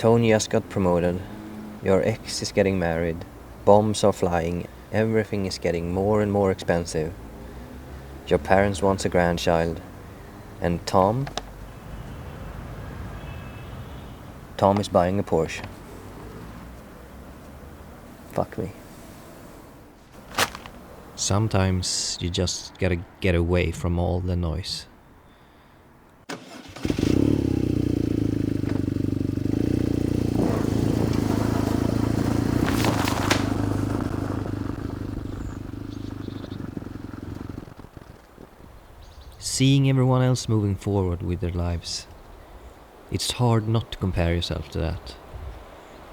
Tony just got promoted, your ex is getting married, bombs are flying, everything is getting more and more expensive. Your parents want a grandchild, and Tom is buying a Porsche. Fuck me. Sometimes you just gotta get away from all the noise. Seeing everyone else moving forward with their lives, it's hard not to compare yourself to that.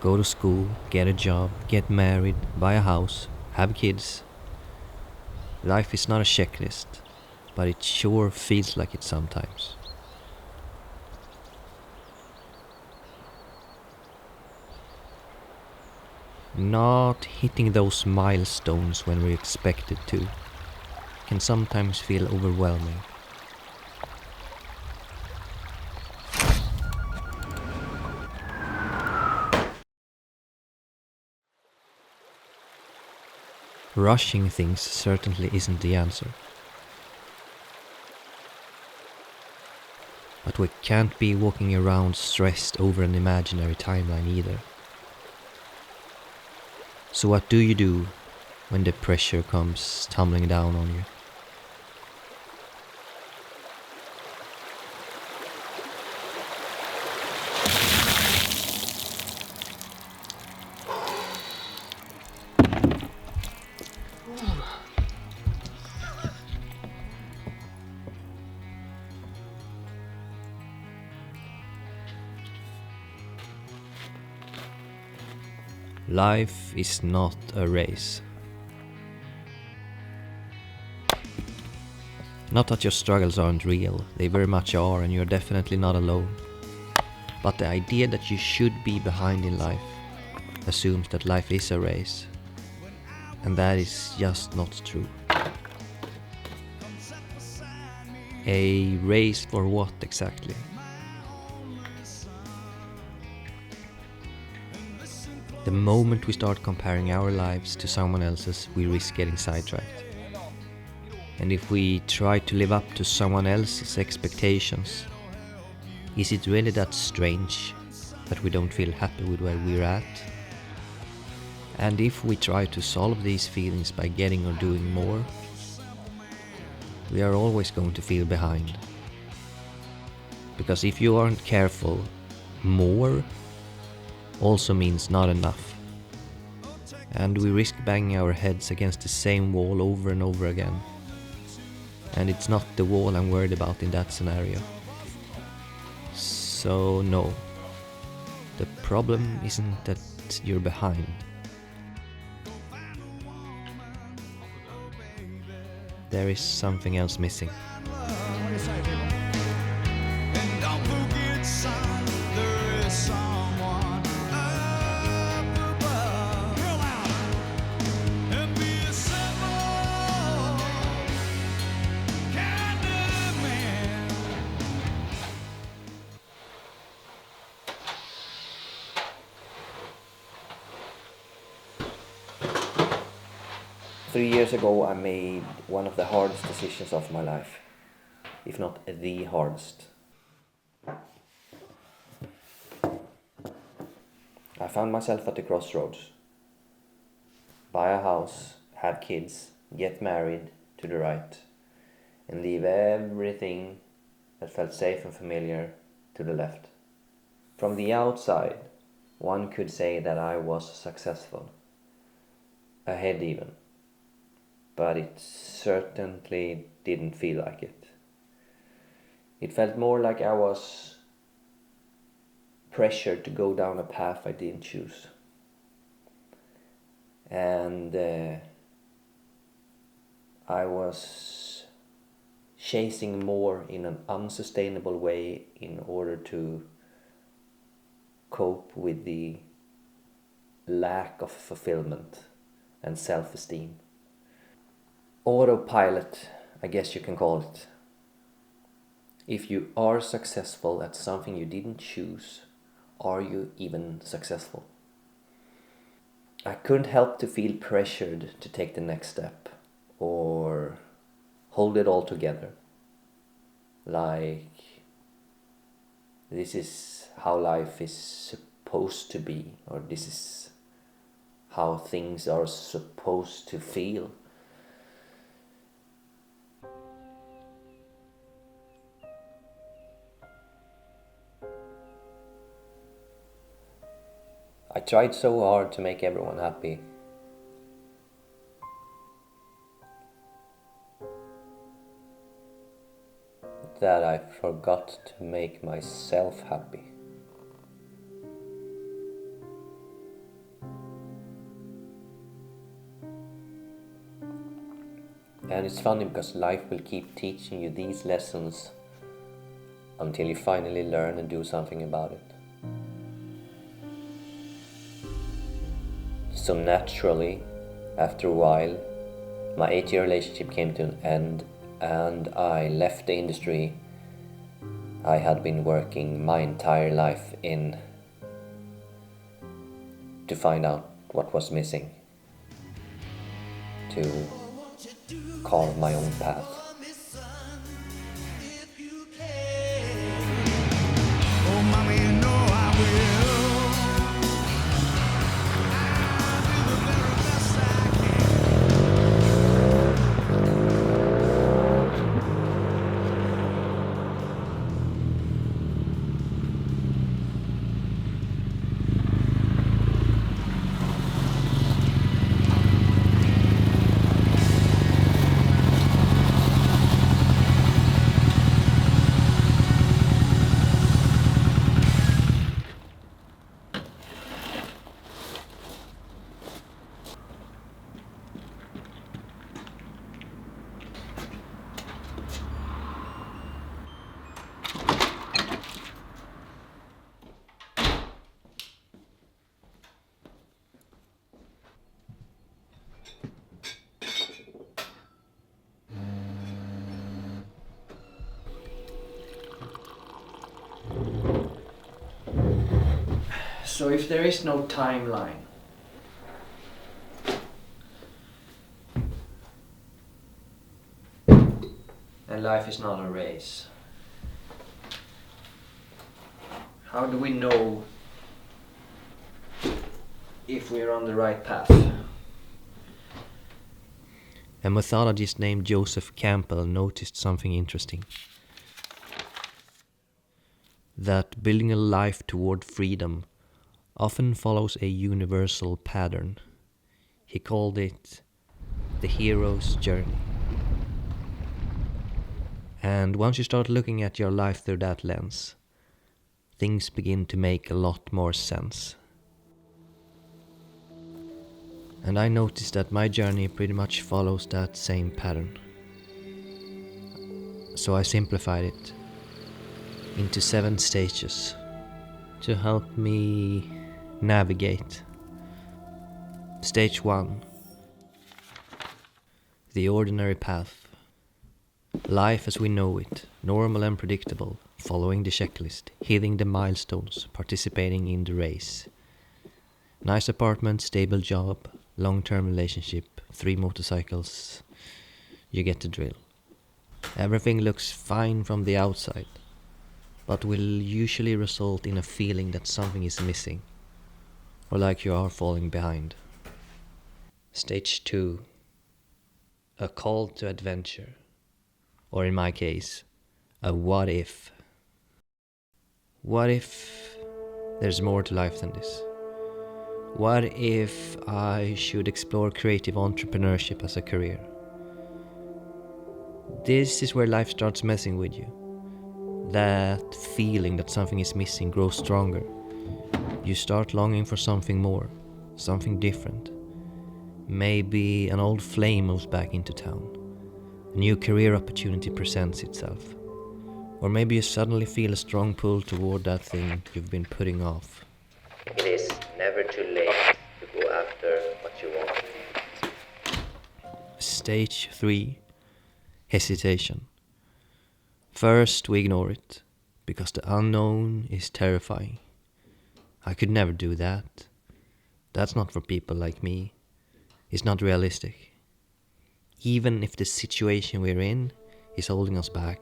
Go to school, get a job, get married, buy a house, have kids. Life is not a checklist, but it sure feels like it sometimes. Not hitting those milestones when we're expected to can sometimes feel overwhelming. Rushing things certainly isn't the answer. But we can't be walking around stressed over an imaginary timeline either. So what do you do when the pressure comes tumbling down on you? Life is not a race. Not that your struggles aren't real, they very much are, and you're definitely not alone. But the idea that you should be behind in life assumes that life is a race, and that is just not true. A race for what exactly? The moment we start comparing our lives to someone else's, we risk getting sidetracked. And if we try to live up to someone else's expectations, is it really that strange that we don't feel happy with where we're at? And if we try to solve these feelings by getting or doing more, we are always going to feel behind. Because if you aren't careful, more also means not enough. And we risk banging our heads against the same wall over and over again. And it's not the wall I'm worried about in that scenario. So no, the problem isn't that you're behind. There is something else missing. Three years ago I made one of the hardest decisions of my life, if not the hardest. I found myself at the crossroads. Buy a house, have kids, get married to the right, and leave everything that felt safe and familiar to the left. From the outside, one could say that I was successful, ahead even. But it certainly didn't feel like it. It felt more like I was pressured to go down a path I didn't choose. And I was chasing more in an unsustainable way in order to cope with the lack of fulfillment and self-esteem. Autopilot, I guess you can call it. If you are successful at something you didn't choose, are you even successful? I couldn't help to feel pressured to take the next step or hold it all together. Like, this is how life is supposed to be, or this is how things are supposed to feel. I tried so hard to make everyone happy that I forgot to make myself happy. And it's funny because life will keep teaching you these lessons until you finally learn and do something about it. So naturally, after a while, my 8-year relationship came to an end and I left the industry I had been working my entire life in to find out what was missing, to carve my own path. So if there is no timeline, and life is not a race, how do we know if we're on the right path? A mythologist named Joseph Campbell noticed something interesting. That building a life toward freedom often follows a universal pattern. He called it the hero's journey. And once you start looking at your life through that lens, things begin to make a lot more sense. And I noticed that my journey pretty much follows that same pattern. So I simplified it into 7 stages to help me navigate. Stage 1. The ordinary path. Life as we know it, normal and predictable, following the checklist, hitting the milestones, participating in the race. Nice apartment, stable job, long-term relationship, 3 motorcycles. You get the drill. Everything looks fine from the outside, but will usually result in a feeling that something is missing, or like you are falling behind. Stage 2. A call to adventure, or in my case, a what if. What if there's more to life than this? What if I should explore creative entrepreneurship as a career? This is where life starts messing with you. That feeling that something is missing grows stronger. You start longing for something more, something different. Maybe an old flame moves back into town. A new career opportunity presents itself. Or maybe you suddenly feel a strong pull toward that thing you've been putting off. It is never too late to go after what you want. Stage 3. Hesitation. First, we ignore it, because the unknown is terrifying. I could never do that. That's not for people like me. It's not realistic. Even if the situation we're in is holding us back,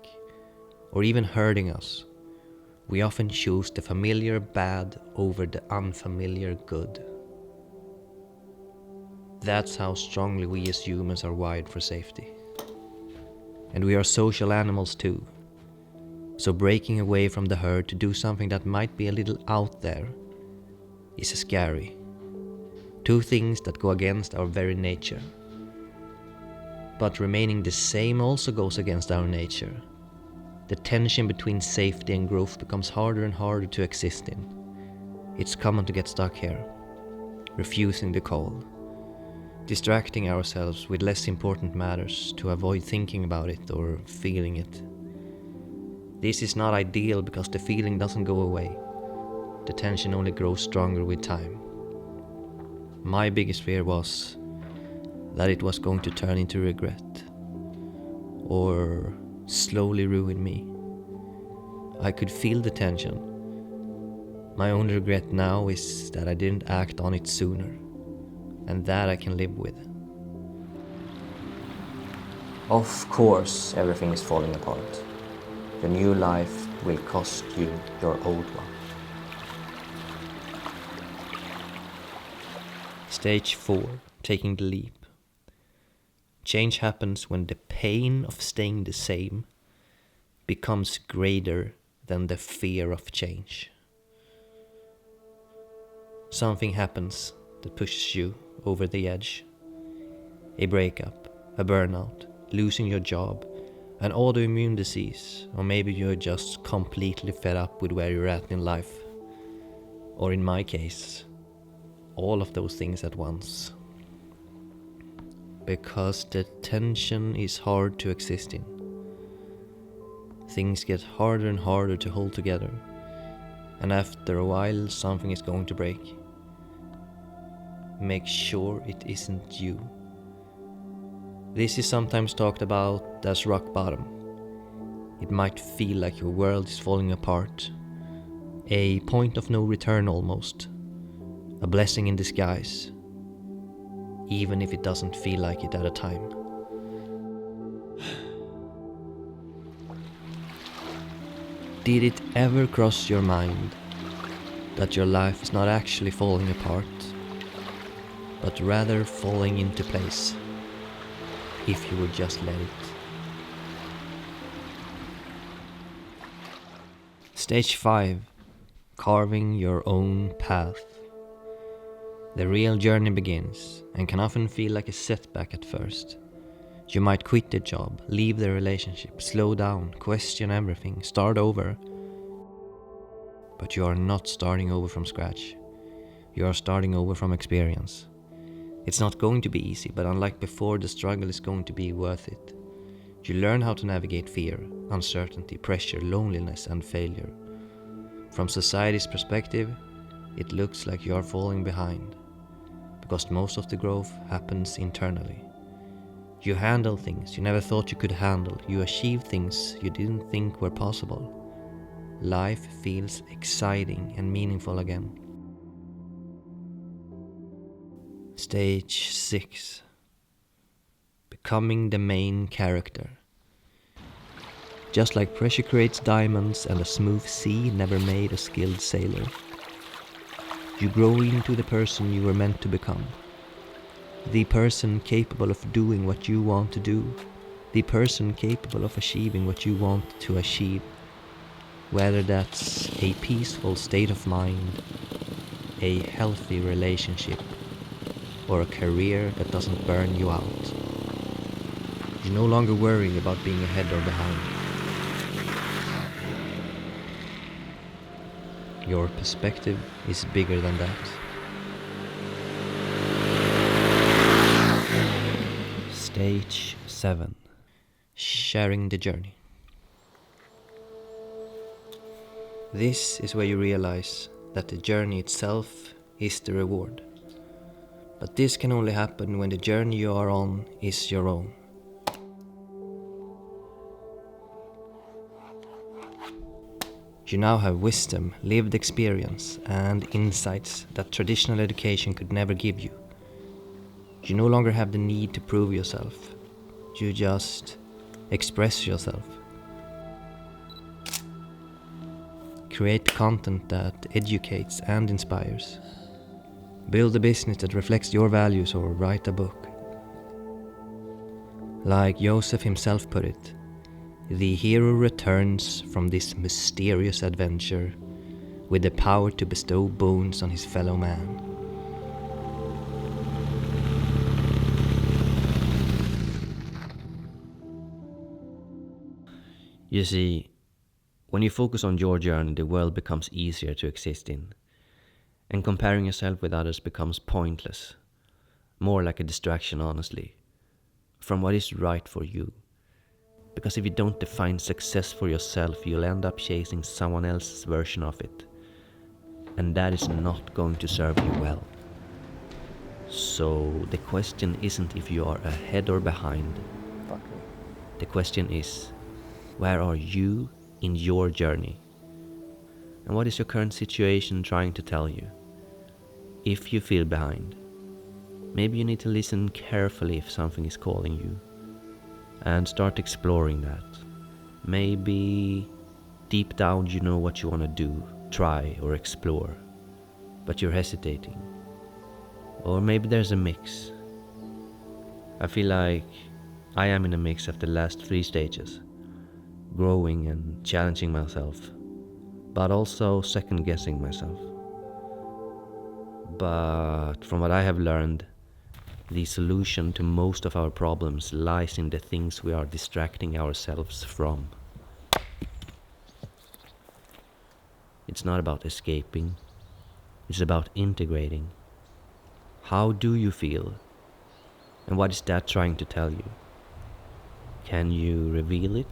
or even hurting us, we often choose the familiar bad over the unfamiliar good. That's how strongly we as humans are wired for safety. And we are social animals too. So breaking away from the herd to do something that might be a little out there is scary. Two things that go against our very nature. But remaining the same also goes against our nature. The tension between safety and growth becomes harder and harder to exist in. It's common to get stuck here, refusing the call, distracting ourselves with less important matters to avoid thinking about it or feeling it. This is not ideal because the feeling doesn't go away. The tension only grows stronger with time. My biggest fear was that it was going to turn into regret or slowly ruin me. I could feel the tension. My only regret now is that I didn't act on it sooner, and that I can live with. Of course, everything is falling apart. Your new life will cost you your old one. Stage 4, taking the leap. Change happens when the pain of staying the same becomes greater than the fear of change. Something happens that pushes you over the edge. A breakup, a burnout, losing your job, an autoimmune disease, or maybe you're just completely fed up with where you're at in life. Or in my case, all of those things at once. Because the tension is hard to exist in. Things get harder and harder to hold together, and after a while something is going to break. Make sure it isn't you. This is sometimes talked about as rock bottom. It might feel like your world is falling apart. A point of no return almost. A blessing in disguise. Even if it doesn't feel like it at a time. Did it ever cross your mind that your life is not actually falling apart, but rather falling into place, if you would just let it? Stage 5, carving your own path. The real journey begins, and can often feel like a setback at first. You might quit the job, leave the relationship, slow down, question everything, start over. But you are not starting over from scratch. You are starting over from experience. It's not going to be easy, but unlike before, the struggle is going to be worth it. You learn how to navigate fear, uncertainty, pressure, loneliness, and failure. From society's perspective, it looks like you are falling behind, because most of the growth happens internally. You handle things you never thought you could handle. You achieve things you didn't think were possible. Life feels exciting and meaningful again. Stage 6. Becoming the main character. Just like pressure creates diamonds and a smooth sea never made a skilled sailor, you grow into the person you were meant to become. The person capable of doing what you want to do. The person capable of achieving what you want to achieve. Whether that's a peaceful state of mind, a healthy relationship, or a career that doesn't burn you out. You no longer worry about being ahead or behind. Your perspective is bigger than that. Stage 7. Sharing the journey. This is where you realize that the journey itself is the reward. But this can only happen when the journey you are on is your own. You now have wisdom, lived experience, and insights that traditional education could never give you. You no longer have the need to prove yourself. You just express yourself. Create content that educates and inspires. Build a business that reflects your values, or write a book. Like Joseph himself put it, the hero returns from this mysterious adventure with the power to bestow boons on his fellow man. You see, when you focus on your journey, the world becomes easier to exist in. And comparing yourself with others becomes pointless. More like a distraction, honestly, from what is right for you. Because if you don't define success for yourself, you'll end up chasing someone else's version of it. And that is not going to serve you well. So the question isn't if you are ahead or behind. The question is, where are you in your journey? And what is your current situation trying to tell you? If you feel behind, maybe you need to listen carefully if something is calling you and start exploring that. Maybe deep down you know what you want to do, try or explore, but you're hesitating. Or maybe there's a mix. I feel like I am in a mix of the last 3 stages, growing and challenging myself, but also second guessing myself. But from what I have learned, the solution to most of our problems lies in the things we are distracting ourselves from. It's not about escaping, it's about integrating. How do you feel? And what is that trying to tell you? Can you reveal it?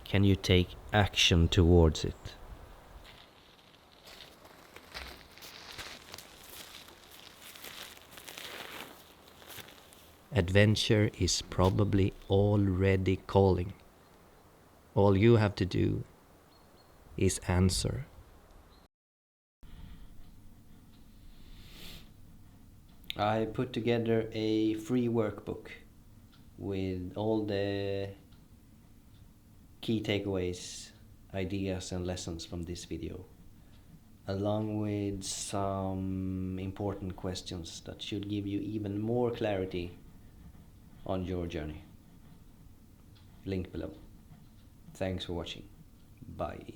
Can you take action towards it? Adventure is probably already calling. All you have to do is answer. I put together a free workbook with all the key takeaways, ideas and lessons from this video, along with some important questions that should give you even more clarity on your journey. Link below. Thanks for watching. Bye.